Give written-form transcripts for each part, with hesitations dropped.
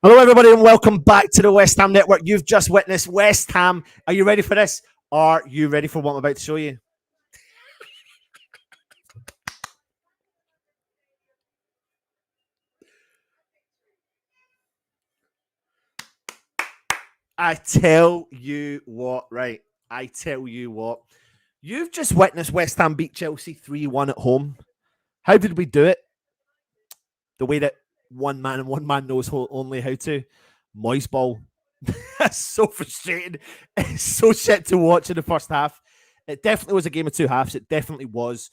Hello, everybody, and welcome back to the West Ham Network. You've just witnessed West Ham. Are you ready for this? Are you ready for what I'm about to show you? I tell you what, right? I tell you what. You've just witnessed West Ham beat Chelsea 3-1 at home. How did we do it? The way that one man and one man knows only how to. Moyes ball. That's so frustrating. It's so shit to watch in the first half. It definitely was a game of two halves. It definitely was.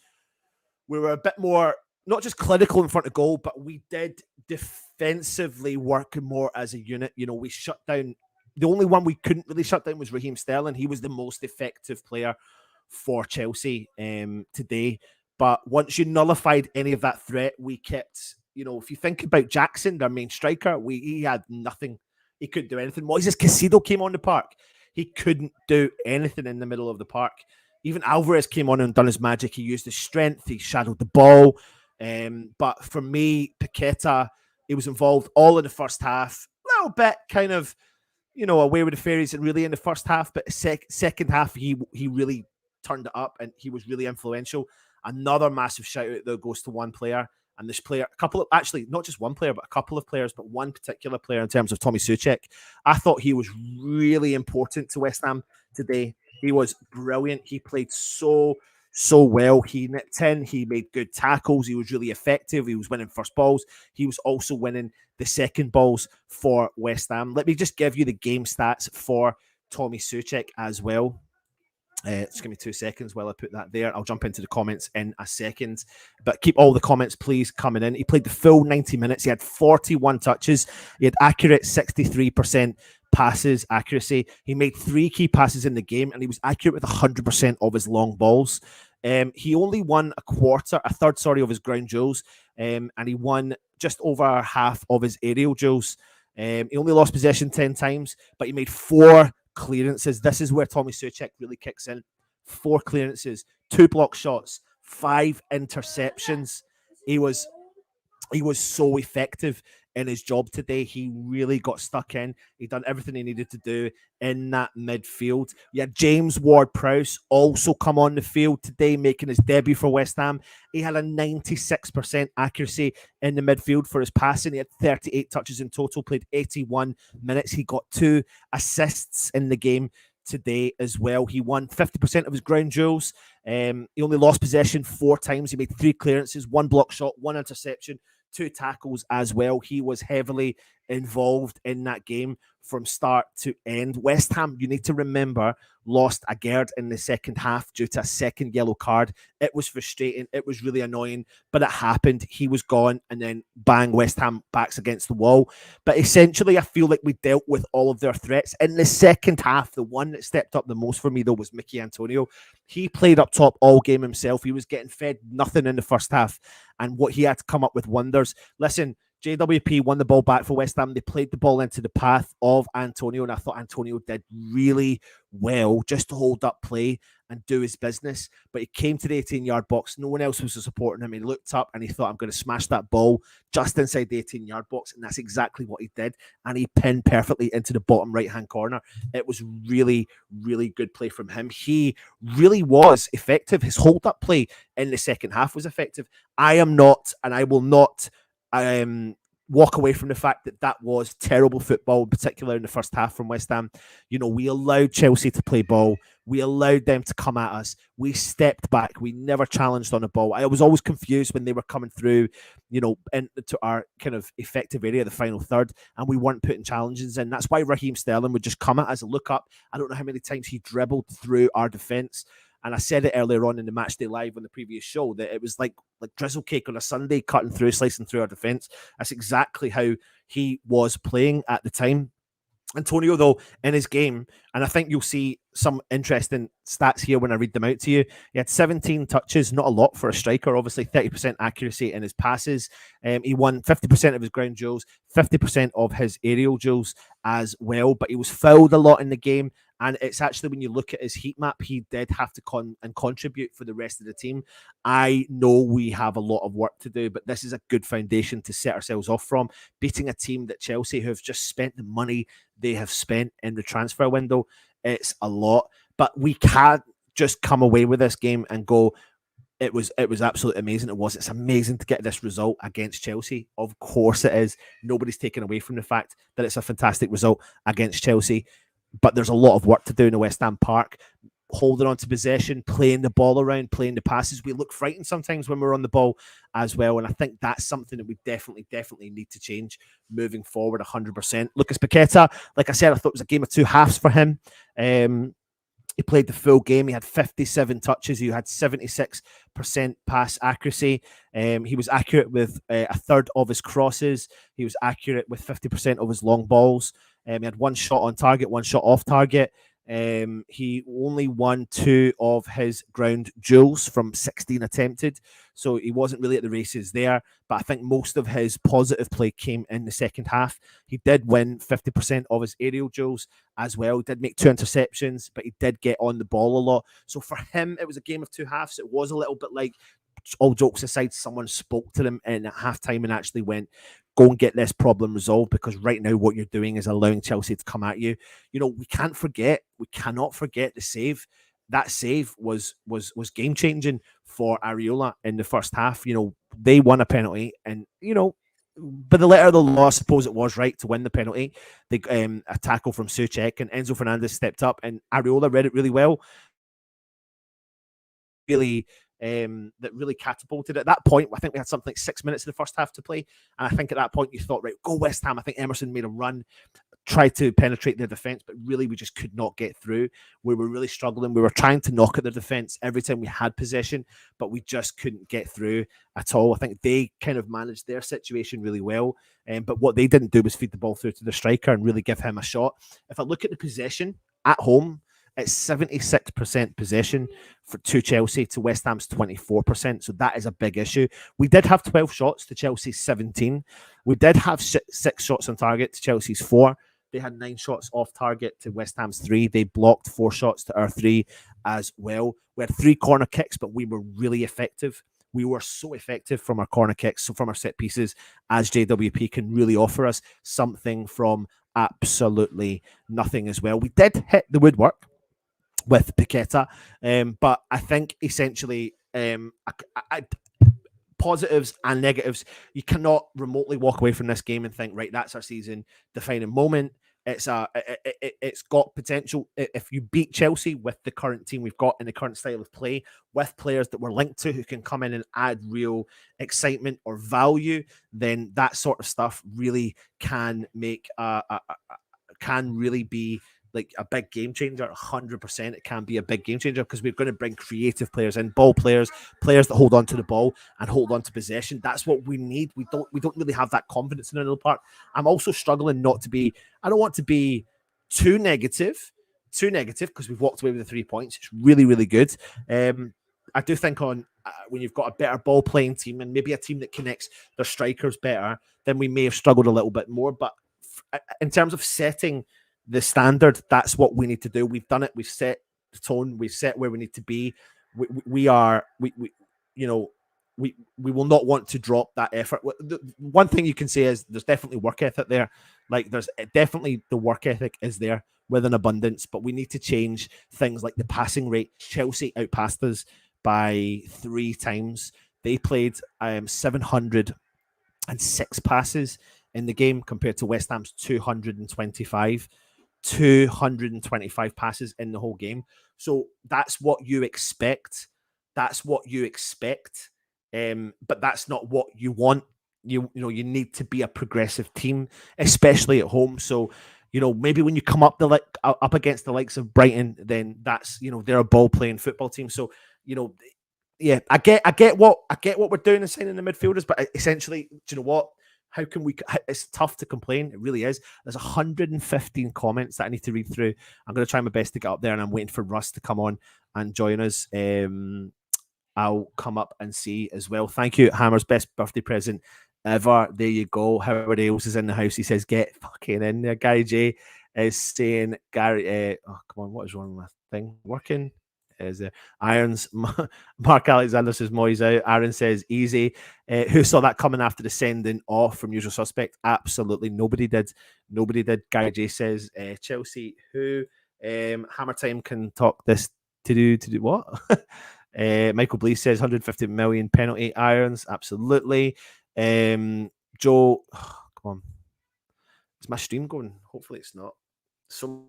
We were a bit more, not just clinical in front of goal, but we did defensively work more as a unit. You know, we shut down. The only one we couldn't really shut down was Raheem Sterling. He was the most effective player for Chelsea today. But once you nullified any of that threat, we kept, you know, if you think about Jackson, their main striker, he had nothing. He couldn't do anything. Moises Caicedo came on the park. He couldn't do anything in the middle of the park. Even Alvarez came on and done his magic. He used his strength. He shadowed the ball. But for me, Paqueta, he was involved all in the first half. A little bit kind of, you know, away with the fairies and really in the first half. But second half, he really turned it up and he was really influential. Another massive shout out though goes to one player. And this player, a couple of, actually, not just one player, but a couple of players, but one particular player in terms of Tommy Soucek. I thought he was really important to West Ham today. He was brilliant. He played so well. He nipped in. He made good tackles. He was really effective. He was winning first balls. He was also winning the second balls for West Ham. Let me just give you the game stats for Tommy Soucek as well. Just give me 2 seconds while I put that there. I'll jump into the comments in a second. But keep all the comments, please, coming in. He played the full 90 minutes. He had 41 touches. He had accurate 63% passes accuracy. He made 3 key passes in the game, and he was accurate with 100% of his long balls. He only won a third, of his ground duels, and he won just over half of his aerial duels. He only lost possession 10 times, but he made 4 clearances. This is where Tommy Soucek really kicks in. 4 clearances, 2 block shots, 5 interceptions. He was so effective in his job today. He really got stuck in. He done everything he needed to do in that midfield. Yeah, James Ward-Prowse also come on the field today, making his debut for West Ham. He had a 96% accuracy in the midfield for his passing. He had 38 touches in total, played 81 minutes. He got 2 assists in the game today as well. He won 50% of his ground duels. He only lost possession 4 times. He made 3 clearances, 1 block shot, 1 interception, 2 tackles as well. He was heavily involved in that game from start to end. West Ham, you need to remember, lost Agard in the second half due to a second yellow card. It was frustrating. It was really annoying, but it happened. He was gone, and then bang, West Ham backs against the wall. But essentially, I feel like we dealt with all of their threats. In the second half, the one that stepped up the most for me, though, was Mickey Antonio. He played up top all game himself. He was getting fed nothing in the first half, and what he had to come up with wonders. Listen, JWP won the ball back for West Ham. They played the ball into the path of Antonio, and I thought Antonio did really well just to hold up play and do his business. But he came to the 18-yard box. No one else was supporting him. He looked up and he thought, I'm going to smash that ball just inside the 18-yard box. And that's exactly what he did. And he pinned perfectly into the bottom right-hand corner. It was really, really good play from him. He really was effective. His hold-up play in the second half was effective. I am not, and I will not walk away from the fact that that was terrible football, in particular in the first half from West Ham. You know, we allowed Chelsea to play ball. We allowed them to come at us. We stepped back. We never challenged on the ball. I was always confused when they were coming through, you know, into our kind of effective area, the final third, and we weren't putting challenges in. That's why Raheem Sterling would just come at us and look up. I don't know how many times he dribbled through our defence. And I said it earlier on in the Matchday Live on the previous show that it was like drizzle cake on a Sunday, cutting through, slicing through our defence. That's exactly how he was playing at the time. Antonio, though, in his game, and I think you'll see some interesting stats here when I read them out to you. He had 17 touches, not a lot for a striker, obviously 30% accuracy in his passes. He won 50% of his ground duels, 50% of his aerial duels as well, but he was fouled a lot in the game, And it's actually, when you look at his heat map, he did have to contribute for the rest of the team. I know we have a lot of work to do, but this is a good foundation to set ourselves off from. Beating a team that Chelsea, who have just spent the money they have spent in the transfer window, it's a lot. But we can't just come away with this game and go, it was absolutely amazing. It's amazing to get this result against Chelsea. Of course it is. Nobody's taken away from the fact that it's a fantastic result against Chelsea. But there's a lot of work to do in the West Ham Park. Holding on to possession, playing the ball around, playing the passes. We look frightened sometimes when we're on the ball as well. And I think that's something that we definitely need to change moving forward 100%. Lucas Paqueta, like I said, I thought it was a game of two halves for him. He played the full game. He had 57 touches. He had 76% pass accuracy. He was accurate with a third of his crosses. He was accurate with 50% of his long balls. He had one shot on target, one shot off target. He only won 2 of his ground duels from 16 attempted, so he wasn't really at the races there. But I think most of his positive play came in the second half. He did win 50% of his aerial duels as well. He did make 2 interceptions, but he did get on the ball a lot. So for him, it was a game of two halves. It was a little bit like, all jokes aside, someone spoke to them in at halftime and actually went, go and get this problem resolved, because right now what you're doing is allowing Chelsea to come at you. You know, we cannot forget the save. That save was game changing for Areola in the first half. You know, they won a penalty, and you know, by the letter of the law, I suppose it was right to win the penalty. They a tackle from Souček, and Enzo Fernandez stepped up, and Areola read it really well. That really catapulted. At that point, I think we had something like 6 minutes in the first half to play, and I think at that point you thought, right, go West Ham. I think Emerson made a run, tried to penetrate their defense, but really we just could not get through. We were really struggling. We were trying to knock at the defense every time we had possession, but we just couldn't get through at all. I think they kind of managed their situation really well, but what they didn't do was feed the ball through to the striker and really give him a shot. If I look at the possession at home, it's 76% possession to Chelsea, to West Ham's 24%. So that is a big issue. We did have 12 shots to Chelsea's 17. We did have 6 shots on target to Chelsea's 4. They had 9 shots off target to West Ham's 3. They blocked 4 shots to our 3 as well. We had 3 corner kicks, but we were really effective. We were so effective from our corner kicks, so from our set pieces, as JWP can really offer us something from absolutely nothing as well. We did hit the woodwork with Paqueta, but I think essentially positives and negatives, you cannot remotely walk away from this game and think, right, that's our season defining moment. It's got potential. If you beat Chelsea with the current team we've got and the current style of play, with players that we're linked to who can come in and add real excitement or value, then that sort of stuff really can make can really be like a big game changer. 100% it can be a big game changer, because we're going to bring creative players in, ball players that hold on to the ball and hold on to possession. That's what we need. We don't really have that confidence in another part. I'm also struggling not to be, I don't want to be too negative, because we've walked away with the 3 points. It's really, really good. I do think when you've got a better ball playing team, and maybe a team that connects their strikers better, then we may have struggled a little bit more. But in terms of setting the standard, that's what we need to do. We've done it. We've set the tone. We've set where we need to be. We will not want to drop that effort. The one thing you can say is there's definitely work ethic there. Like, there's definitely, the work ethic is there with an abundance, but we need to change things like the passing rate. Chelsea outpassed us by 3 times. They played 706 passes in the game compared to West Ham's 225. 225 passes in the whole game. So that's what you expect. But that's not what you want. You need to be a progressive team, especially at home. So, maybe when you come up up against the likes of Brighton, then that's, they're a ball playing football team. So, yeah, I get what we're doing in signing the midfielders, but essentially, do you know what? How can we? It's tough to complain. It really is. There's 115 comments that I need to read through. I'm going to try my best to get up there, and I'm waiting for Russ to come on and join us. I'll come up and see as well. Thank you, Hammer's best birthday present ever. There you go. Howard Ailes is in the house. He says, "Get fucking in there, Guy J." is saying, Gary, oh, come on, what is wrong with my thing? Working? Is Irons? Mark Alexander says Moyes out. Aaron says easy. Who saw that coming after the sending off from Usual Suspect? Absolutely nobody did. Nobody did. Gary J says Chelsea. Who? Hammer Time can talk this to do what? Michael Blease says 150 million penalty. Irons. Absolutely. Joe, oh, come on. Is my stream going? Hopefully it's not. So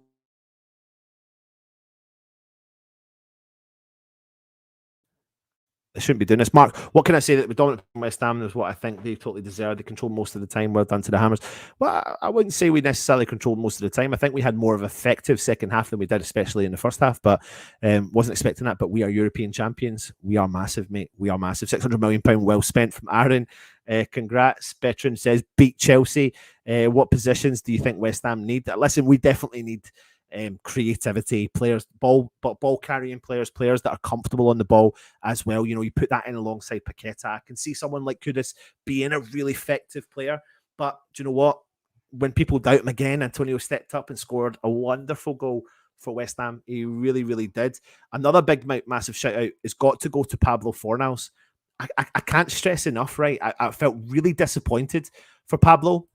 they shouldn't be doing this. Mark, what can I say that the dominant West Ham is what I think they totally deserve. They control most of the time. Well done to the Hammers. Well, I wouldn't say we necessarily controlled most of the time. I think we had more of an effective second half than we did, especially in the first half, but wasn't expecting that. But we are European champions. We are massive, mate. We are massive. £600 million well spent from Aaron. Congrats. Betron says, beat Chelsea. What positions do you think West Ham need? Listen, we definitely need creativity, players, ball carrying players that are comfortable on the ball as well. You know, you put that in alongside Paqueta. I can see someone like Kudus being a really effective player, but do you know what? When people doubt him again, Antonio stepped up and scored a wonderful goal for West Ham. He really, really did. Another big, massive shout out has got to go to Pablo Fornals. I can't stress enough, right? I felt really disappointed for Pablo.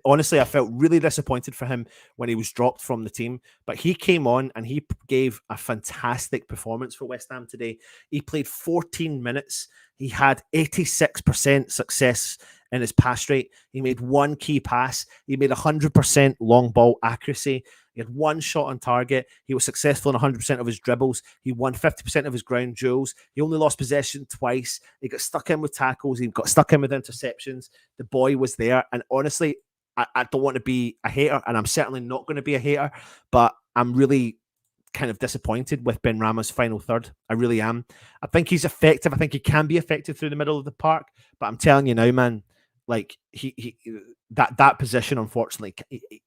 Honestly, I felt really disappointed for him when he was dropped from the team, but he came on and he gave a fantastic performance for West Ham today. He played 14 minutes. He had 86% success in his pass rate. He made one key pass. He made 100% long ball accuracy. He had one shot on target. He was successful in 100% of his dribbles. He won 50% of his ground duels. He only lost possession twice. He got stuck in with tackles. He got stuck in with interceptions. The boy was there. And honestly, I don't want to be a hater, and I'm certainly not going to be a hater, but I'm really kind of disappointed with Ben Rama's final third. I really am. I think he's effective. I think he can be effective through the middle of the park, but I'm telling you now, man, like that position, unfortunately,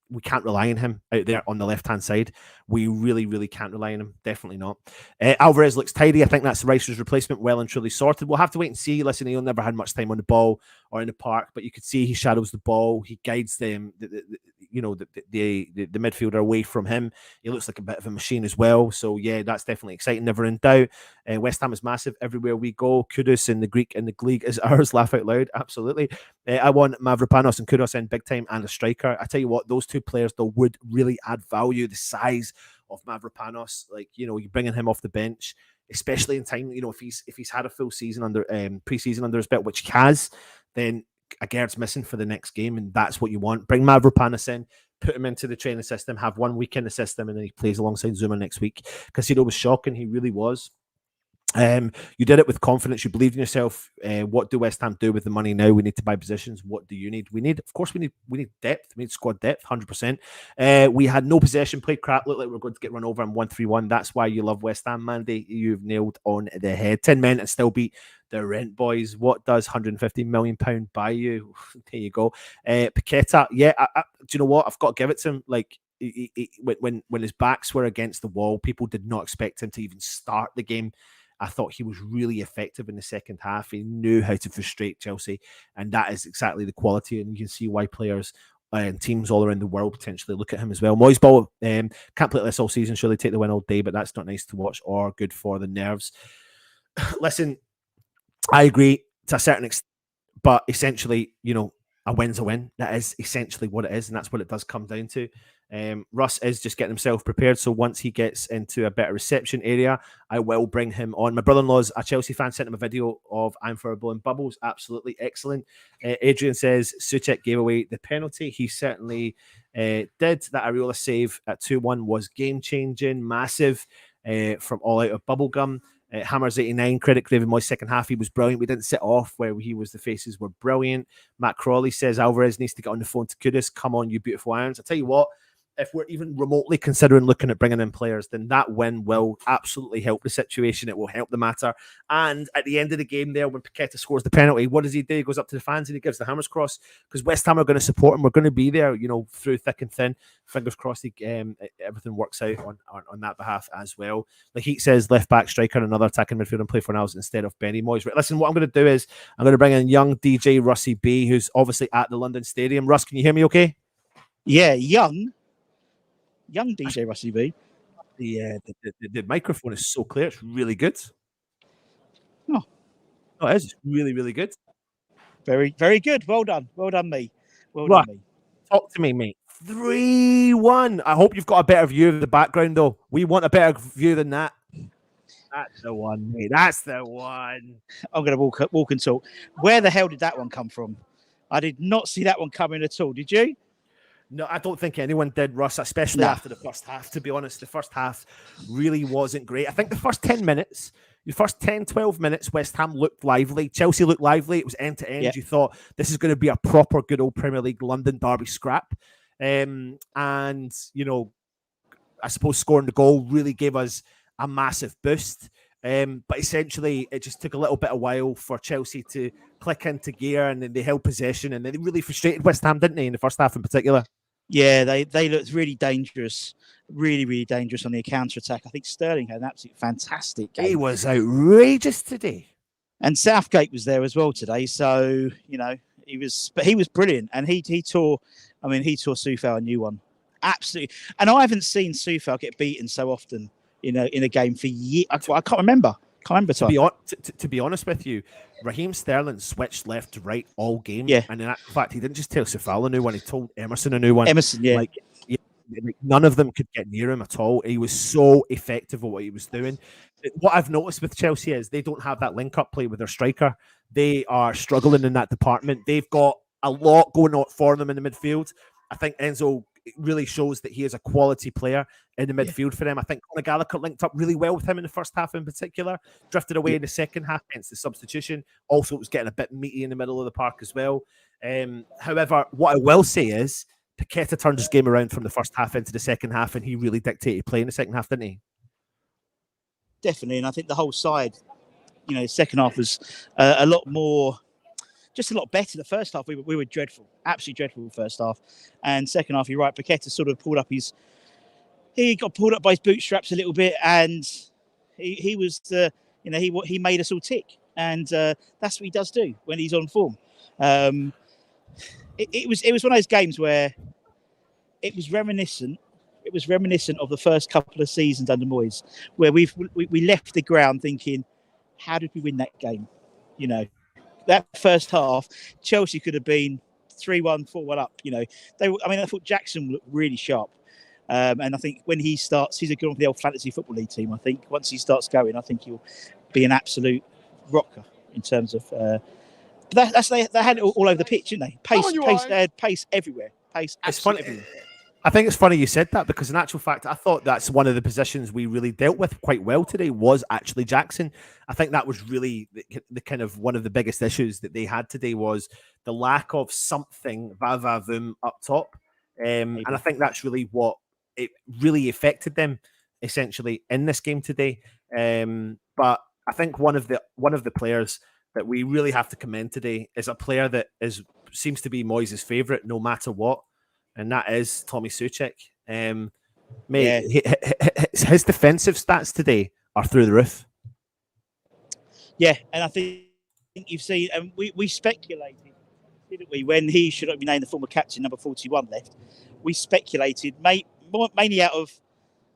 we can't rely on him out there on the left-hand side. We really, really can't rely on him. Definitely not. Alvarez looks tidy. I think that's Rice's replacement, well and truly sorted. We'll have to wait and see. Listen, he'll never had much time on the ball or in the park, but you could see he shadows the ball. He guides them, the midfielder away from him. He looks like a bit of a machine as well. So yeah, that's definitely exciting. Never in doubt. West Ham is massive everywhere we go. Kudus in the Greek in the league is ours. Laugh out loud. Absolutely. I want Mavropanos and Kudus in big time and a striker. I tell you what, those two players though would really add value. The size of Mavropanos, like, you know, you're bringing him off the bench, especially in time, you know, if he's had a full season under pre-season under his belt, which he has, then Agaird's missing for the next game, and that's what you want. Bring Mavropanos in, put him into the training system, have 1 week in the system, and then he plays alongside Zuma next week. Casino was shocking, he really was. You did it with confidence. You believed in yourself. What do West Ham do with the money now? We need to buy positions. What do you need? We need depth. We need squad depth, 100%. We had no possession, played crap, looked like we were going to get run over in 1-3-1. That's why you love West Ham, Mandy. You've nailed on the head. 10 men and still beat the rent boys. What does £150 million buy you? There you go. Paqueta, yeah. Do you know what? I've got to give it to him. Like, when his backs were against the wall, people did not expect him to even start the game. I thought he was really effective in the second half. He knew how to frustrate Chelsea, and that is exactly the quality. And you can see why players and teams all around the world potentially look at him as well. Moyes ball can't play like this all season. Surely take the win all day, but that's not nice to watch or good for the nerves. Listen, I agree to a certain extent, but essentially, you know, a win's a win. That is essentially what it is, and that's what it does come down to. Russ is just getting himself prepared, so once he gets into a better reception area, I will bring him on. My brother-in-law's a Chelsea fan, sent him a video of I'm for blowing bubbles. Absolutely excellent. Adrian says Souček gave away the penalty. He certainly did. That Areola save at 2-1 was game-changing, massive from all out of bubblegum. Hammers 89, credit David Moyes second half. He was brilliant. We didn't sit off where he was. The faces were brilliant. Matt Crawley says Alvarez needs to get on the phone to Kudus. Come on, you beautiful irons. I tell you what, if we're even remotely considering looking at bringing in players, then that win will absolutely help the situation. It will help the matter. And at the end of the game there, when Paqueta scores the penalty, what does he do? He goes up to the fans and he gives the Hammers cross, because West Ham are going to support him. We're going to be there, you know, through thick and thin. Fingers crossed everything works out on that behalf as well. Like he says, left back, striker, another attacking midfielder and play for Niles instead of Benny Moyes. Right, listen, what I'm going to do is I'm going to bring in young DJ Russie B, who's obviously at the London Stadium. Russ, can you hear me okay? Yeah, young. young DJ Rusty B. The microphone is so clear. It's really good. Oh, it is. It's really, really good. Very, very good. Well done. Well done, me. Well Right. done, me. Talk to me, mate. 3-1. I hope you've got a better view of the background, though. We want a better view than that. That's the one, mate. That's the one. I'm going to walk and talk. Where the hell did that one come from? I did not see that one coming at all. Did you? No, I don't think anyone did, Russ, especially after the first half, to be honest. The first half really wasn't great. I think the first 10 minutes, the first 10, 12 minutes, West Ham looked lively. Chelsea looked lively. It was end-to-end. You thought this is going to be a proper good old Premier League London derby scrap. And, you know, I suppose scoring the goal really gave us a massive boost. But essentially, it just took a little bit of while for Chelsea to click into gear, and then they held possession, and they really frustrated West Ham, didn't they, in the first half in particular? Yeah, they looked really dangerous, really, really dangerous on the counter-attack. I think Sterling had an absolutely fantastic game. He was outrageous today. And Southgate was there as well today, so, you know, he was brilliant. And he tore Soufal a new one. Absolutely. And I haven't seen Soufal get beaten so often in a game for years. I can't remember. To be honest with you, Raheem Sterling switched left to right all game. Yeah. And in fact, he didn't just tell Soufal a new one, he told Emerson a new one. Yeah. Like none of them could get near him at all. He was so effective at what he was doing. What I've noticed with Chelsea is they don't have that link-up play with their striker. They are struggling in that department. They've got a lot going on for them in the midfield. I think Enzo really shows that he is a quality player in the midfield for them. I think Conor Gallagher linked up really well with him in the first half in particular, drifted away in the second half, hence the substitution. Also, it was getting a bit meaty in the middle of the park as well. However, what I will say is Paqueta turned his game around from the first half into the second half, and he really dictated play in the second half, didn't he? Definitely, and I think the whole side, you know, second half was a lot more, just a lot better. The first half, we were dreadful, absolutely dreadful in the first half. And second half, you're right, Paqueta sort of he got pulled up by his bootstraps a little bit, and he was he made us all tick. And that's what he does do when he's on form. It was one of those games where it was reminiscent. It was reminiscent of the first couple of seasons under Moyes, where we left the ground thinking, how did we win that game? You know, that first half, Chelsea could have been 3-1, 4-1 up. You know, I thought Jackson looked really sharp. And I think when he starts, he's a good one for the old fantasy football league team. I think once he starts going, I think he'll be an absolute rocker in terms of. But they had it all over the pitch, didn't they? They had pace everywhere. Pace. It's funny. I think it's funny you said that, because in actual fact, I thought that's one of the positions we really dealt with quite well today was actually Jackson. I think that was really the kind of one of the biggest issues that they had today was the lack of something va-va-voom up top. And I think that's really what it really affected them essentially in this game today. But I think one of the players that we really have to commend today is a player that seems to be Moyes' favourite no matter what. And that is Tommy Souček. His defensive stats today are through the roof. Yeah, and I think you've seen, and we speculated, didn't we, when he should have been named the former captain, number 41 left. We speculated, mainly out of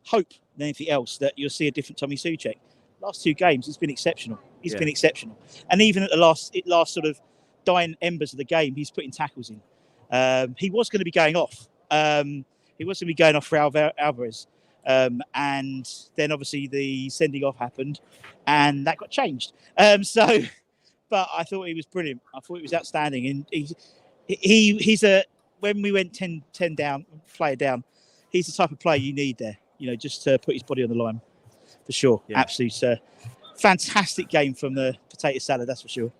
hope than anything else, that you'll see a different Tommy Souček. Last two games, he's been exceptional. He's been exceptional. And even at the last sort of dying embers of the game, he's putting tackles in. He was going to be going off. For Alvarez. And then obviously the sending off happened and that got changed. But I thought he was brilliant. I thought he was outstanding. And he's when we went 10 down, player down, he's the type of player you need there, you know, just to put his body on the line for sure. Yeah. Absolutely. Fantastic game from the potato salad, that's for sure.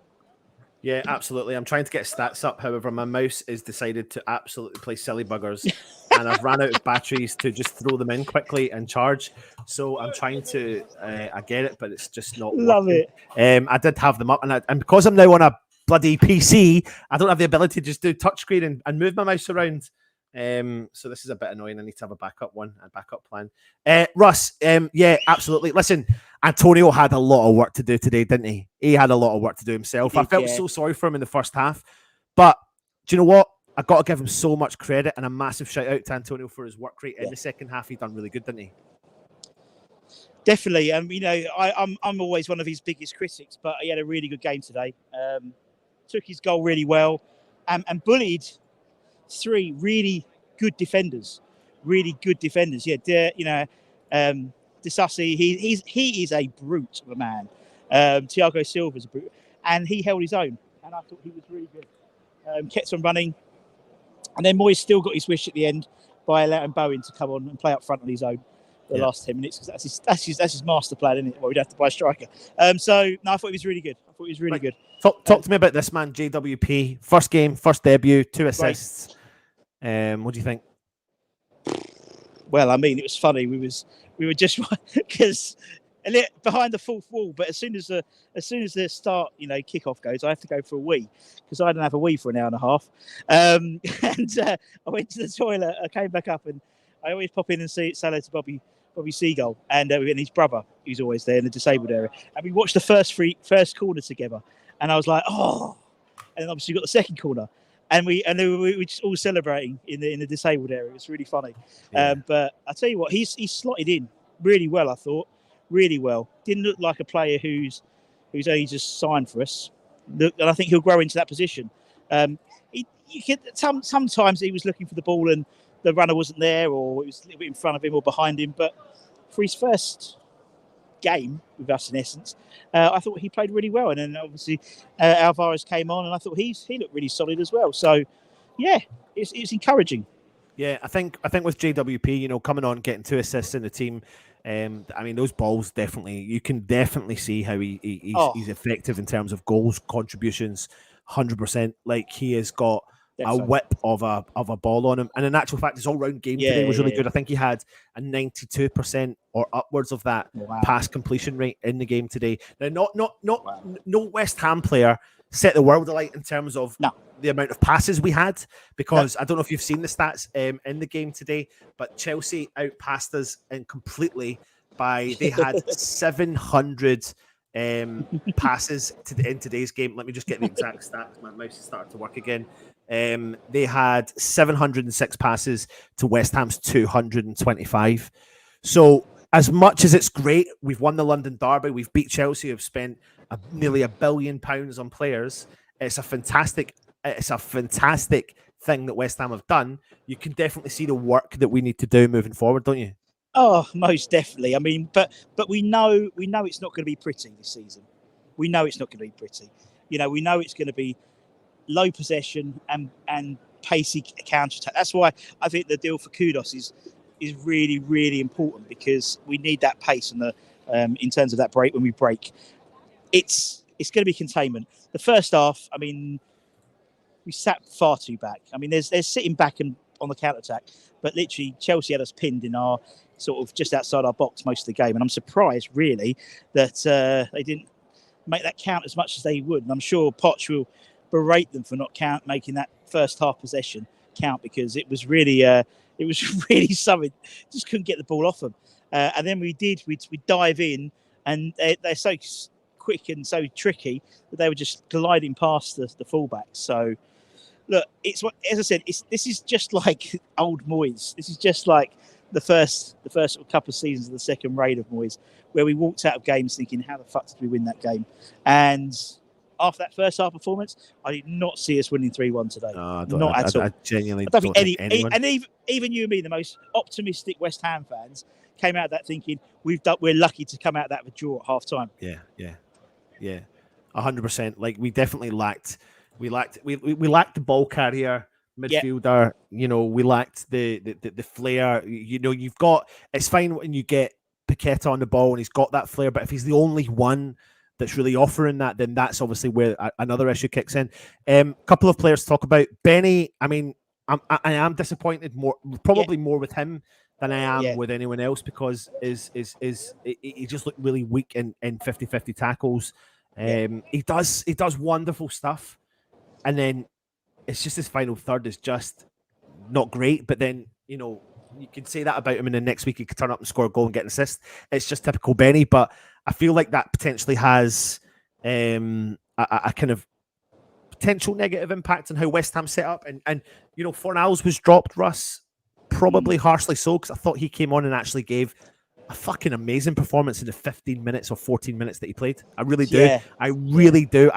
Yeah, absolutely. I'm trying to get stats up. However, my mouse has decided to absolutely play silly buggers. And I've ran out of batteries to just throw them in quickly and charge. So I'm trying to, I get it, but it's just not Love working. it. I did have them up. And because I'm now on a bloody PC, I don't have the ability to just do touchscreen and move my mouse around. So this is a bit annoying. I need to have a backup plan. Russ, yeah, absolutely. Listen, Antonio had a lot of work to do today, didn't he? He had a lot of work to do himself. I felt so sorry for him in the first half. But do you know what? I got to give him so much credit, and a massive shout out to Antonio for his work rate in the second half. He done really good, didn't he? Definitely. I'm always one of his biggest critics, but he had a really good game today. Took his goal really well, and bullied 3 really good defenders. Really good defenders. Yeah, Disassi, he is a brute of a man. Thiago Silva's a brute, and he held his own, and I thought he was really good. Kept on running, and then Moyes still got his wish at the end by allowing Bowen to come on and play up front on his own for the last 10 minutes, because that's his master plan, isn't it? Well, we'd have to buy a striker. I thought he was really good. Good. Talk to me about this man, JWP. First game, first debut, 2 assists. Right. What do you think? Well, I mean, it was funny. We were just because behind the fourth wall, but as soon as the start, kickoff goes, I have to go for a wee, because I don't have a wee for an hour and a half. And I went to the toilet. I came back up, and I always pop in and say hello to Bobby Seagull and his brother, who's always there in the disabled area. And we watched the first corner together, and I was like, oh! And then obviously we got the second corner, and we were just all celebrating in the disabled area. It was really funny. Yeah. But I tell you what, he's slotted in really well. I thought really well. Didn't look like a player who's only just signed for us. And I think he'll grow into that position. Sometimes he was looking for the ball and the runner wasn't there, or it was a little bit in front of him or behind him. But for his first game with us, in essence, I thought he played really well. And then obviously Alvarez came on, and I thought he looked really solid as well. So yeah, it's encouraging. Yeah, I think with JWP, coming on, getting 2 assists in the team. I mean, those balls you can definitely see how he's effective in terms of goals, contributions, 100%. Like, he has got a whip of a ball on him, and in actual fact, his all-round game today was really good. I think he had a 92% or upwards of that pass completion rate in the game today. Now, no West Ham player set the world alight in terms of the amount of passes we had, because I don't know if you've seen the stats in the game today, but Chelsea outpassed us completely they had 700 passes in today's game. Let me just get the exact stats. My mouse has started to work again. They had 706 passes to West Ham's 225. So as much as it's great, we've won the London Derby, we've beat Chelsea, who've spent nearly £1 billion on players. It's a fantastic thing that West Ham have done. You can definitely see the work that we need to do moving forward, don't you? Oh, most definitely. I mean, but we know it's not going to be pretty this season. We know it's not going to be pretty. We know it's going to be low possession and pacey counter-attack. That's why I think the deal for Kudos is really, really important, because we need that pace in terms of that break. When we break, it's going to be containment. The first half, I mean, we sat far too back. I mean, there's sitting back and on the counter-attack, but literally Chelsea had us pinned in our sort of just outside our box most of the game, and I'm surprised really that they didn't make that count as much as they would. And I'm sure Poch will berate them for not making that first half possession count, because it was really something. Just couldn't get the ball off them, and then we dive in, and they're so quick and so tricky that they were just gliding past the fullbacks. So look, as I said, this is just like old Moyes. This is just like the first couple of seasons of the second reign of Moyes, where we walked out of games thinking, how the fuck did we win that game? And after that first half performance, I did not see us winning 3-1 today. Not at all. I genuinely don't think anyone. And even you and me, the most optimistic West Ham fans, came out of that thinking we're lucky to come out of that with a draw at half time. Yeah, 100%. Like, we definitely lacked the ball carrier midfielder. We lacked the flair. It's fine when you get Paqueta on the ball and he's got that flair, but if he's the only one that's really offering that, then that's obviously where another issue kicks in. Couple of players to talk about. Benny, I mean, I am disappointed more with him than I am with anyone else, because he just looked really weak in 50-50 tackles. He does wonderful stuff, and then it's just his final third is just not great. But then you can say that about him, and then next week he could turn up and score a goal and get an assist. It's just typical Benny. But I feel like that potentially has a kind of potential negative impact on how West Ham set up. And you know, Fornals was dropped, Russ, probably harshly so, because I thought he came on and actually gave a fucking amazing performance in the 15 minutes or 14 minutes that he played. I really do. Yeah. I really do.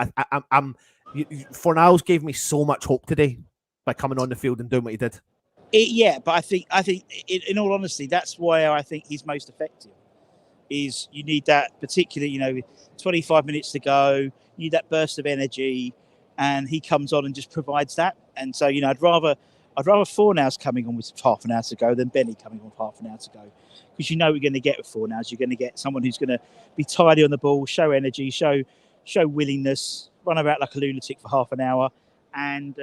Fornals gave me so much hope today by coming on the field and doing what he did. But I think in all honesty, that's where I think he's most effective. Is you need that particular, 25 minutes to go, you need that burst of energy, and he comes on and just provides that. And so, I'd rather Fornals coming on with half an hour to go than Benny coming on half an hour to go, because we're going to get with Fornals, you're going to get someone who's going to be tidy on the ball, show energy, show willingness, run about like a lunatic for half an hour, and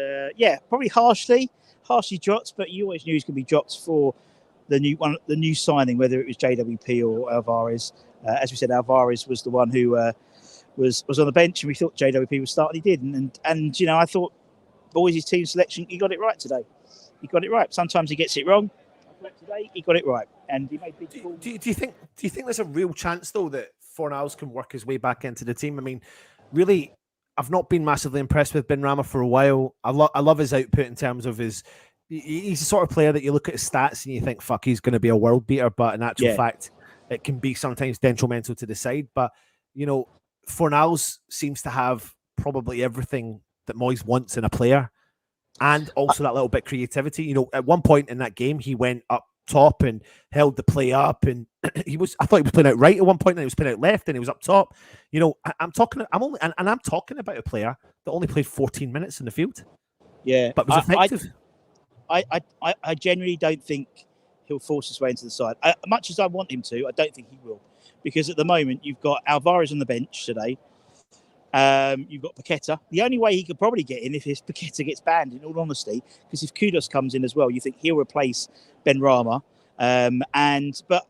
probably harshly dropped, but you always knew he was going to be dropped for the new signing, whether it was JWP or Alvarez. As we said, Alvarez was the one who was on the bench, and we thought JWP would start, and he did. And I thought Boys' team selection, he got it right today. He got it right. Sometimes he gets it wrong. But today he got it right, and he made big calls. Do you think there's a real chance though that Fornals can work his way back into the team? I mean, really, I've not been massively impressed with Benrahma for a while. I love his output in terms of his. He's the sort of player that you look at his stats and you think, fuck, he's going to be a world beater. But in actual fact, it can be sometimes detrimental to the side. But, Fornals seems to have probably everything that Moyes wants in a player, and also that little bit of creativity. At one point in that game, he went up top and held the play up, and I thought he was playing out right at one point, and he was playing out left, and he was up top. I'm talking about a player that only played 14 minutes in the field. Yeah, but was effective. I genuinely don't think he'll force his way into the side. Much as I want him to, I don't think he will. Because at the moment, you've got Alvarez on the bench today. You've got Paqueta. The only way he could probably get in if his Paqueta gets banned, in all honesty, because if Kudos comes in as well, you think he'll replace Benrahma. But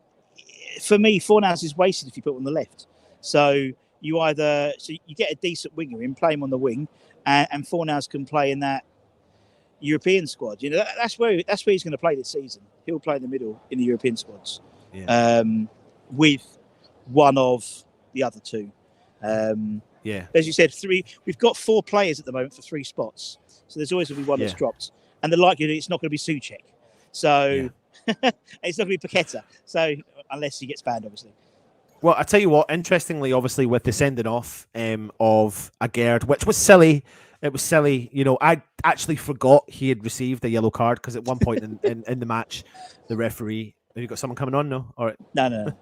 for me, Fornals is wasted if you put him on the left. So you get a decent winger in, play him on the wing, and Fornals can play in that European squad. That's where he's going to play this season. He'll play in the middle in the European squads, with one of the other two. As you said, three. We've got 4 players at the moment for 3 spots, so there's always going to be one that's dropped, and the likelihood it's not going to be Souček. So it's not going to be Paqueta. So unless he gets banned, obviously. Well, I tell you what. Interestingly, obviously, with the sending off of Agerd, which was silly. It was silly. I actually forgot he had received a yellow card, because at one point in the match, the referee. Have you got someone coming on? No? All right. No.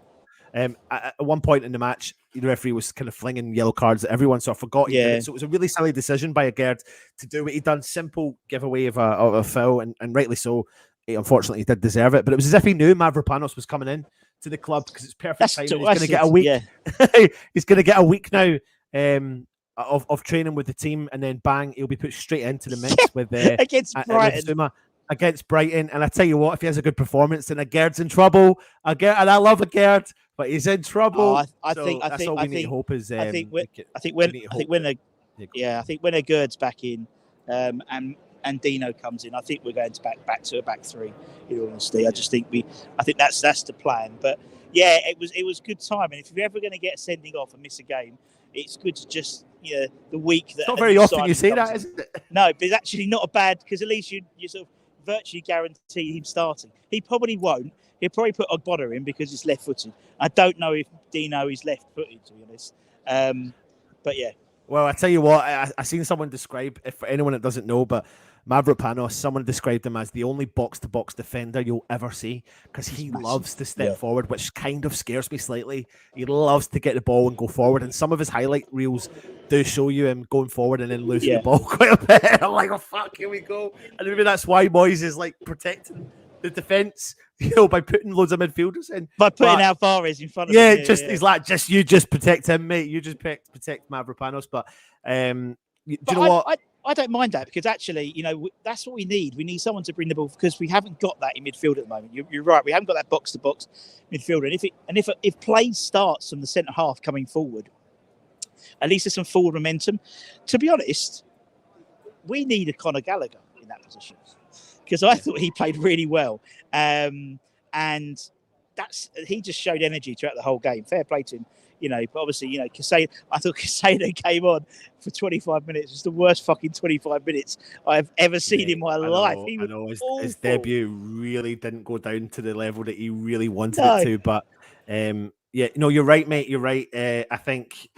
At one point in the match, the referee was kind of flinging yellow cards at everyone, so I forgot he did it. So it was a really silly decision by Agerd to do what he'd done. Simple giveaway of a foul, and rightly so. He unfortunately did deserve it, but it was as if he knew Mavropanos was coming in to the club, because it's perfect time. He's going to get a week. Yeah. He's going to get a week now. Of training with the team, and then bang, he'll be put straight into the mix with against Brighton. Against Brighton. And I tell you what, if he has a good performance, then Agerd's in trouble. And I love Agerd, but he's in trouble. I think all we need to hope is. I think when Agerd's back in, and Dino comes in, I think we're going to back to a back 3. In all honesty, I think that's the plan. But yeah, it was good time. And if you're ever going to get a sending off and miss a game, it's good to just the week that. It's not very often you say that, isn't it? No, but it's actually not a bad, because at least you sort of virtually guarantee him starting. He probably won't. He'll probably put Ogbonna in because he's left-footed. I don't know if Dino is left-footed, to be honest. But yeah. Well, I tell you what, I seen someone describe, if for anyone that doesn't know, but Mavropanos, someone described him as the only box-to-box defender you'll ever see, because he loves to step forward, which kind of scares me slightly. He loves to get the ball and go forward, and some of his highlight reels do show you him going forward and then losing the ball quite a bit. I'm like, oh fuck, here we go. And maybe that's why Moyes is like protecting the defence, by putting loads of midfielders in. By putting Alvarez in front of him. He's like, you just protect him, mate. You just protect Mavropanos. But do you know what? I don't mind that, because actually, that's what we need. We need someone to bring the ball, because we haven't got that in midfield at the moment. You're right. We haven't got that box-to-box midfielder. And if play starts from the centre half coming forward, at least there's some forward momentum. To be honest, we need a Conor Gallagher in that position, because I thought he played really well. And he just showed energy throughout the whole game. Fair play to him. But obviously, Casado, I thought Casado came on for 25 minutes. It's the worst fucking 25 minutes I've ever seen in my life. He was awful. His debut really didn't go down to the level that he really wanted No. it to. But you're right, mate. You're right. I think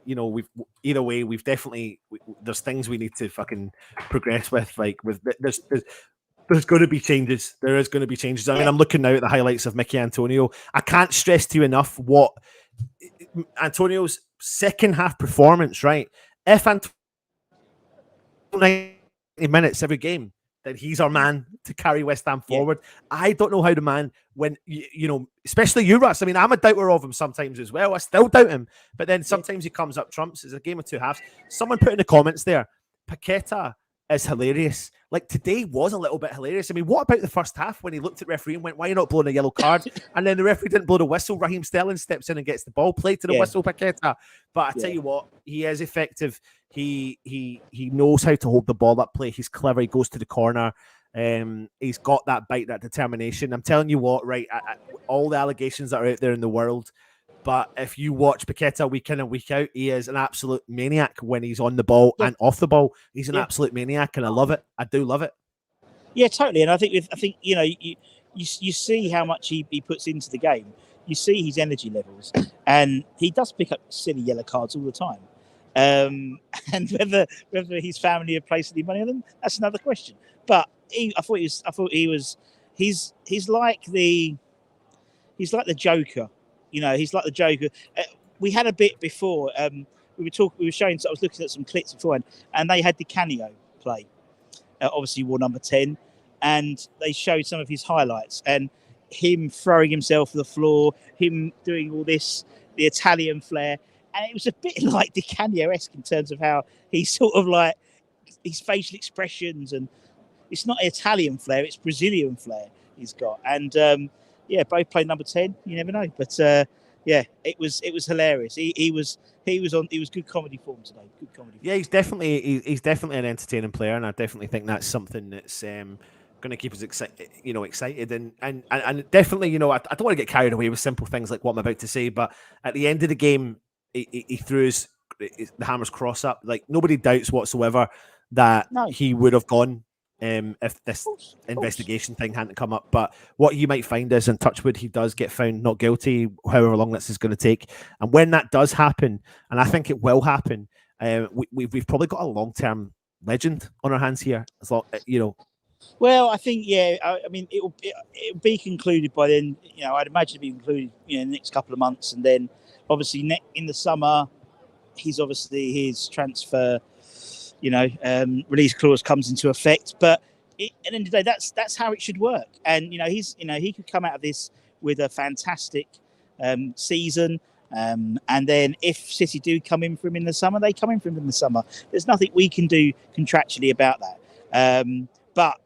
we've either way, we've definitely there's things we need to fucking progress with. Like there's going to be changes. There is going to be changes. I mean, I'm looking now at the highlights of Mickey Antonio. I can't stress to you enough what Antonio's second half performance, right? If Antonio 90 minutes every game, then he's our man to carry West Ham forward. Yeah. I don't know how the man, when, especially you, Russ. I mean, I'm a doubter of him sometimes as well. I still doubt him. But then sometimes he comes up trumps. It's a game of two halves. Someone put in the comments there, Paqueta is hilarious. Like, today was a little bit hilarious. I mean, what about the first half when he looked at the referee and went, why are you not blowing a yellow card? And then the referee didn't blow the whistle. Raheem Sterling steps in and gets the ball, played to the whistle, Paqueta. But I tell you what, he is effective. He knows how to hold the ball up play. He's clever. He goes to the corner. He's got that bite, that determination. I'm telling you what, right, all the allegations that are out there in the world, but if you watch Paqueta week in and week out, he is an absolute maniac when he's on the ball and off the ball. He's an absolute maniac, and I love it. I do love it. Yeah, totally. And I think you see how much he puts into the game. You see his energy levels, and he does pick up silly yellow cards all the time. And whether his family have placed any money on them, that's another question. But he's like the Joker. He's like the Joker. We had a bit before. We were showing. So I was looking at some clips beforehand, and they had Di Canio play. Obviously, wore number 10, and they showed some of his highlights and him throwing himself to the floor, him doing all this, the Italian flair, and it was a bit like Di Canio-esque in terms of how he's sort of like his facial expressions, and it's not Italian flair, it's Brazilian flair he's got, and both played number 10. You never know, but it was hilarious. He was good comedy form today. Good comedy. Yeah, he's definitely an entertaining player, and I definitely think that's something that's going to keep us excited, and definitely, I don't want to get carried away with simple things like what I'm about to say, but at the end of the game, he threw the Hammers cross up. Like, nobody doubts whatsoever that he would have gone. If this investigation thing hadn't come up. But what you might find is, in Touchwood, he does get found not guilty, however long this is going to take. And when that does happen, and I think it will happen, we've probably got a long-term legend on our hands here. As long, Well, I think, I mean, it'll be concluded by then. I'd imagine it'll be concluded, in the next couple of months, and then obviously in the summer, his transfer, release clause comes into effect. But at the end of the day, that's how it should work. And he could come out of this with a fantastic season. And then if City do come in for him in the summer, they come in for him in the summer. There's nothing we can do contractually about that. But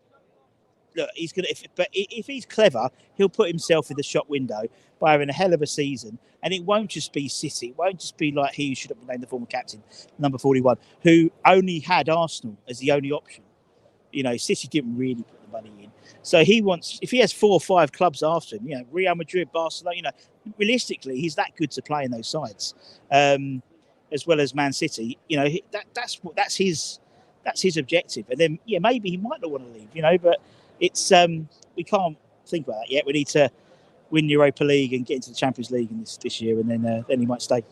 look, he's gonna. If he's clever, he'll put himself in the shop window by having a hell of a season. And it won't just be City. It won't just be like he should have been named the former captain, number 41, who only had Arsenal as the only option. City didn't really put the money in. So he wants, if he has 4 or 5 clubs after him, Real Madrid, Barcelona, realistically, he's that good to play in those sides, as well as Man City. That's his objective. And then, maybe he might not want to leave, but it's we can't think about that yet. We need to win Europa League and get into the Champions League in this year, and then he might stay.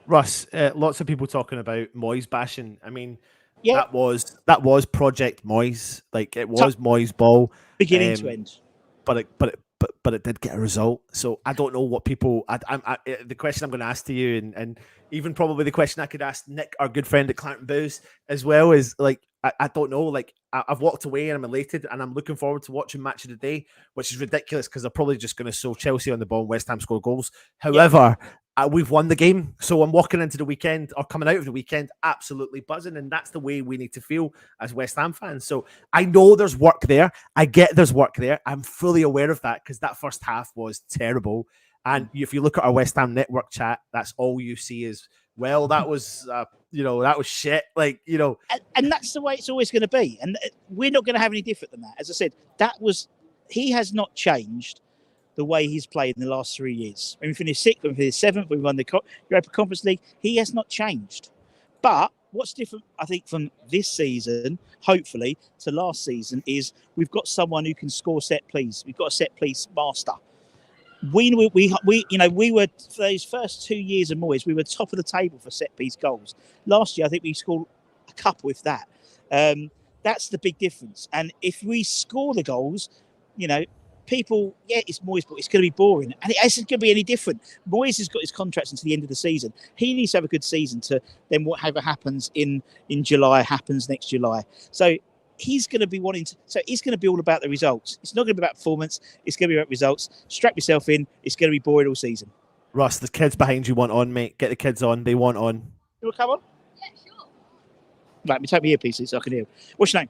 Russ, lots of people talking about Moyes bashing. I mean, that was Project Moyes. Like, it was Moyes' ball, beginning to end. But it did get a result. So I don't know what people. The question I'm going to ask to you, and even probably the question I could ask Nick, our good friend at Clanton Booze, as well, is like, I don't know. Like, I've walked away and I'm elated, and I'm looking forward to watching Match of the Day, which is ridiculous because they're probably just going to show Chelsea on the ball and West Ham score goals. However, we've won the game, so I'm walking into the weekend, or coming out of the weekend, absolutely buzzing, and that's the way we need to feel as West Ham fans. So I know there's work there. I get there's work there. I'm fully aware of that because that first half was terrible. And if you look at our West Ham network chat, that's all you see is, well, that was that was shit. Like, and that's the way it's always going to be. And we're not going to have any different than that. As I said, he has not changed the way he's played in the last 3 years. When we finished 6th, when we finished 7th, when we won the Europa Conference League, he has not changed. But what's different, I think, from this season, hopefully, to last season, is we've got someone who can score set plays. We've got a set piece master. We were for those first 2 years of Moyes, we were top of the table for set piece goals. Last year, I think we scored a couple with that. That's the big difference. And if we score the goals, people, it's Moyes, but it's going to be boring. And it isn't going to be any different. Moyes has got his contracts until the end of the season. He needs to have a good season to then whatever happens in July happens next July. So he's going to be he's going to be all about the results. It's not going to be about performance. It's going to be about results. Strap yourself in. It's going to be boring all season. Russ, the kids behind you want on, mate. Get the kids on. They want on. You want to come on? Yeah, sure. Right, let me take my earpieces so I can hear. What's your name?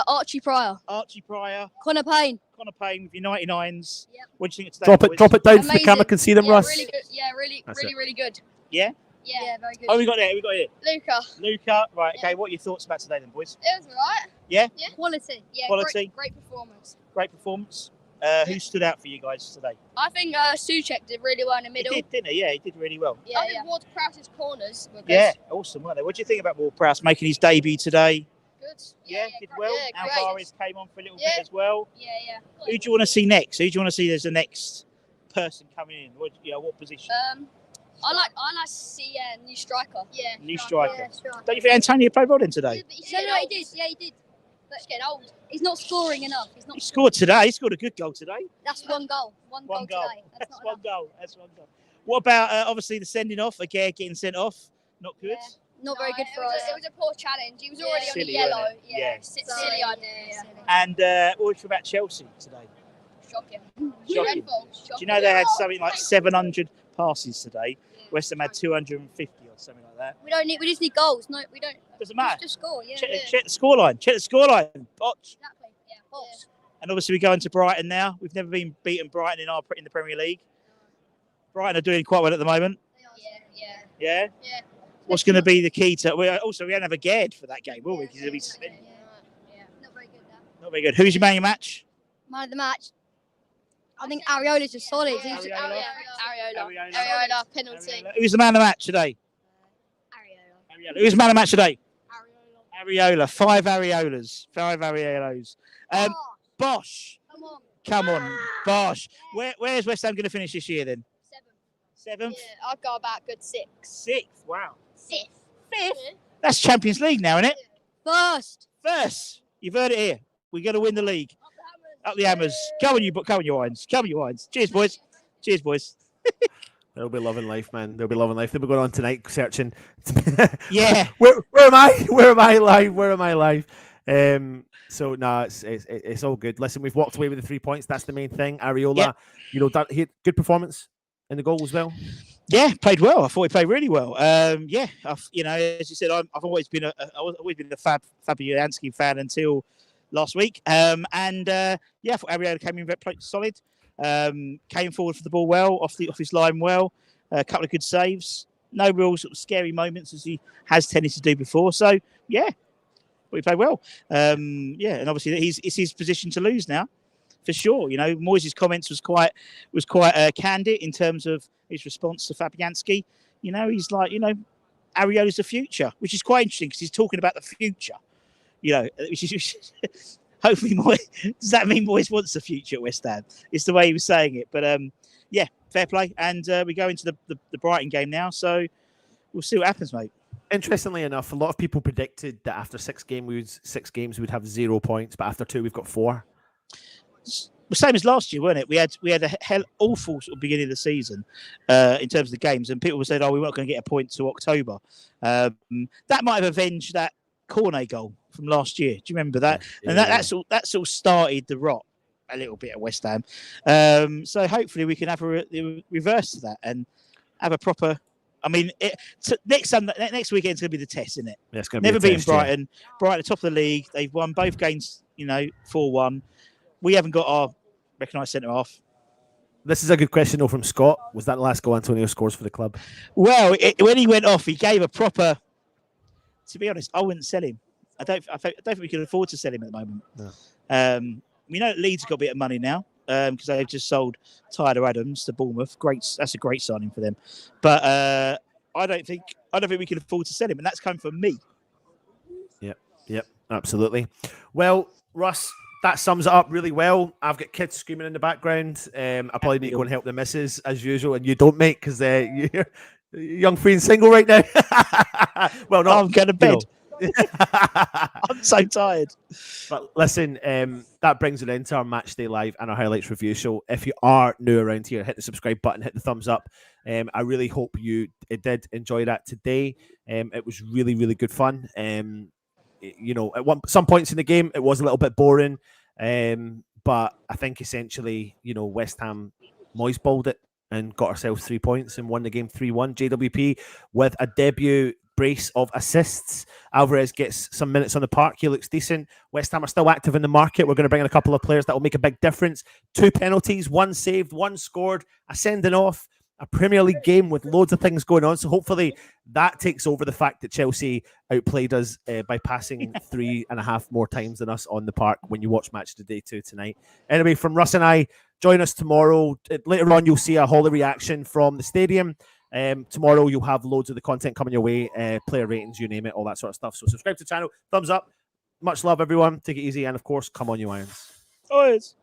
Archie Pryor. Archie Pryor. Connor Payne. Connor Payne with your 99s. Yep. What do you think of today? Drop it down so the Amazing. camera can see them, Yeah, Russ. really good. Yeah, really good. Yeah? Yeah, very good. Oh, we got here. Luca. Right, Yeah. okay. What are your thoughts about today then, boys? It was alright. Yeah? Yeah. Quality. Yeah. Quality. Great performance. Great performance. Who stood out for you guys today? I think Suchek did really well in the middle. He did, didn't he? Yeah, he did really well. Yeah, I think Ward-Prowse's corners were good. Yeah, awesome, weren't they? What do you think about Ward-Prowse making his debut today? Good. Yeah, did well. Yeah, great. Alvarez came on for a little bit as well. Yeah. Who do you want to see next? Who do you want to see as the next person coming in? What position? I like to see a new striker. Yeah. New striker. Yeah, striker. Don't you think Antonio played well then today? No, he did. Yeah, he did. But he's getting old. He's not scoring enough. He scored today. He scored a good goal today. That's one goal. One goal today. That's one goal. What about obviously the sending off? Again, getting sent off. Not good. Yeah. Not very good for us. It was a poor challenge. He was already on Silly, a yellow. wasn't it? Yeah. Silly idea. Yeah. And what do you about Chelsea today? Shocking. Shocking. Do you know they had something like 700 passes today? West Ham had 250 or something like that. We just need goals. No, we don't. Doesn't matter. Just score. Yeah. Check the scoreline. Potch. Exactly. Yeah. Box. And obviously we go into Brighton now. We've never been beaten Brighton in the Premier League. Brighton are doing quite well at the moment. Yeah. Yeah. What's going to be the key to? We don't have a Gerd for that game, will we? Because it'll be suspended. Yeah. Not very good. Not very good. Who's your man of the match? Man of the match. I think Ariola's just solid. Ariola. Ariola. Penalty. Who's the man of the match today? Ariola. Who's the man of the match today? Ariola. 5 Ariolas. 5 Ariolos. Bosch. Come on. Bosch. Where's West Ham going to finish this year then? 7th? Yeah, I'd go about good 6. 6th. Wow. 5th. That's Champions League now, isn't it? First. You've heard it here. We're going to win the league. Up the hammers. Come on, you wines. Cheers, boys. They'll be loving life, man. They'll be going on tonight searching. Yeah. Where am I? Where am I live? So it's all good. Listen, we've walked away with the 3 points. That's the main thing. Ariola, he had good performance in the goal as well. Yeah, played well. I thought he played really well. As you said, I've always been a Fabianski fan until last week. I thought Ariola came in very solid. Came forward for the ball well, off his line well. A couple of good saves. No real sort of scary moments as he has tended to do before. So yeah, but he played well. And obviously it's his position to lose now, for sure. Moyes' comments was quite candid in terms of his response to Fabianski. He's like, Ariola's the future, which is quite interesting because he's talking about the future. Which is hopefully does that mean Moyes wants the future at West Ham? It's the way he was saying it. But fair play. And we go into the Brighton game now, so we'll see what happens, mate. Interestingly enough, a lot of people predicted that after 6 games we'd have 0 points, but after 2 we've got 4. The same as last year, weren't it? We had a awful sort of beginning of the season in terms of the games, and people said, "Oh, we're not going to get a point to October." That might have avenged that Cornet goal from last year. Do you remember that? Yeah, and that's all started the rot a little bit at West Ham. So hopefully we can have a reverse to that and have a proper. I mean, next weekend's going to be the test, isn't it? Yeah, it's going to be never beaten Brighton. Yeah. Brighton at the top of the league. They've won both games. 4-1. We haven't got our recognised centre half. This is a good question, though, from Scott. Was that the last goal Antonio scores for the club? Well, when he went off, he gave a proper. To be honest, I wouldn't sell him. I don't think we can afford to sell him at the moment. No. We know that Leeds have got a bit of money now. because they've just sold Tyler Adams to Bournemouth. That's a great signing for them. But I don't think we can afford to sell him, and that's coming from me. Yep, absolutely. Well, Russ, that sums it up really well. I've got kids screaming in the background. I probably need to go and help the missus as usual, and you don't, mate, because you're young, free, and single right now. Well, not. I'm going to bed. I'm so tired. But listen, that brings an end to our Match Day Live and our Highlights Review show. If you are new around here, hit the subscribe button, hit the thumbs up. I really hope you did enjoy that today. It was really, really good fun. You know, at some points in the game, it was a little bit boring. But I think essentially, you know, West Ham Moyes bowled it and got ourselves 3 points and won the game 3-1. JWP with a debut brace of assists. Alvarez gets some minutes on the park. He looks decent. West Ham are still active in the market. We're going to bring in a couple of players that will make a big difference. 2 penalties, 1 saved, 1 scored, a sending off. A Premier League game with loads of things going on. So hopefully that takes over the fact that Chelsea outplayed us by passing 3.5 more times than us on the park when you watch Match of the Day 2 tonight. Anyway, from Russ and I, join us tomorrow. Later on, you'll see a Holly reaction from the stadium. Tomorrow, you'll have loads of the content coming your way, player ratings, you name it, all that sort of stuff. So subscribe to the channel, thumbs up. Much love, everyone. Take it easy. And, of course, come on, you Irons. Always.